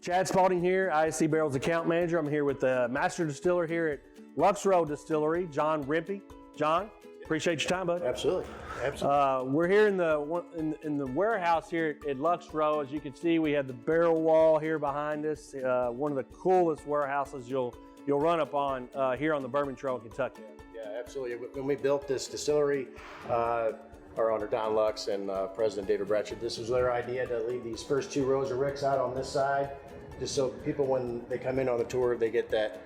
Chad Spalding here, ISC Barrels account manager. I'm here with the master distiller here at Lux Row Distillery, John Rimpey. John, appreciate your time, bud. Absolutely, absolutely. We're here in the warehouse here at Lux Row. As you can see, we have the barrel wall here behind us. One of the coolest warehouses you'll run up on here on the Bourbon Trail in Kentucky. Yeah, absolutely. When we built this distillery, our owner Don Lux and President David Bratchett, this was their idea to leave these first two rows of ricks out on this side, just so people, when they come in on the tour, they get that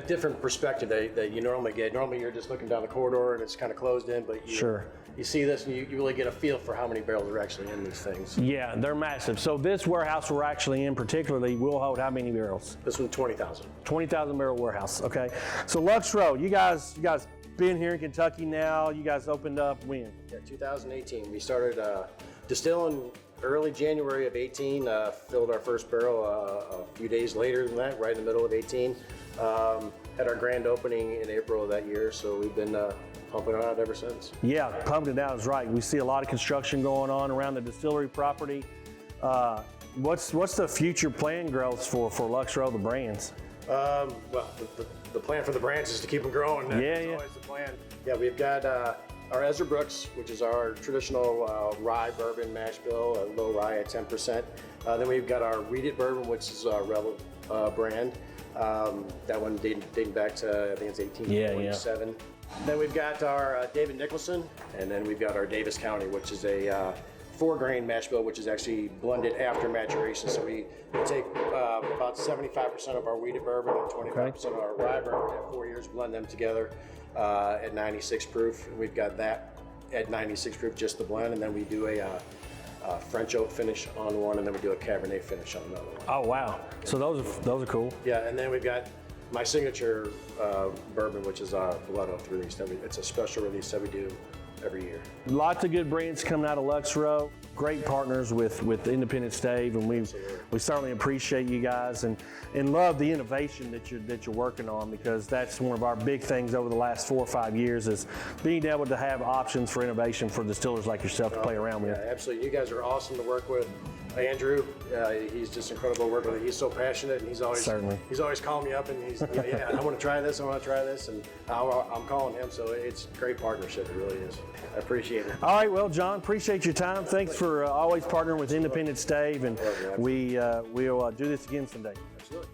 different perspective that you normally get. Normally you're just looking down the corridor and it's kind of closed in, but you see this and you really get a feel for how many barrels are actually in these things. Yeah, they're massive. So this warehouse we're actually in particularly will hold how many barrels? This one's 20,000. 20,000 barrel warehouse, okay. So Lux Row, you guys been here in Kentucky now. You guys opened up when? Yeah, 2018. We started distilling early January of 18, filled our first barrel a few days later than that, right in the middle of 18. Had our grand opening in April of that year, so we've been pumping it out ever since. Yeah, pumping it out is right. We see a lot of construction going on around the distillery property. What's the future plan growth for Lux Row, the brands? Well, the plan for the brands is to keep them growing. That's always the plan. Yeah, we've got our Ezra Brooks, which is our traditional rye bourbon mash bill, a low rye at 10%. Then we've got our Read It bourbon, which is our Rebel brand. That one dating back to, I think it's 1847. Yeah. Then we've got our David Nicholson, and then we've got our Davis County, which is a 4-grain mash bill, which is actually blended after maturation. So we take about 75% of our wheated bourbon and 25% of our rye bourbon at 4 years, blend them together at 96 proof. And we've got that at 96 proof, just the blend, and then we do a French oak finish on one, and then we do a Cabernet finish on another one. Oh wow! So those are cool. Yeah, and then we've got my signature bourbon, which is our Blood Oak release. It's a special release that we do every year. Lots of good brands coming out of Lux Row. Great partners with Independent Stave, and we certainly appreciate you guys and love the innovation that you're working on, because that's one of our big things over the last 4 or 5 years is being able to have options for innovation for distillers like yourself to play around with. Yeah, absolutely. You guys are awesome to work with. Andrew, he's just incredible to work with. He's so passionate, and he's always calling me up, and he's I want to try this, and I'm calling him. So it's a great partnership. It really is. I appreciate it. All right, well, John, appreciate your time. Thanks for always partnering with Independent Stave, and we'll do this again someday. Absolutely.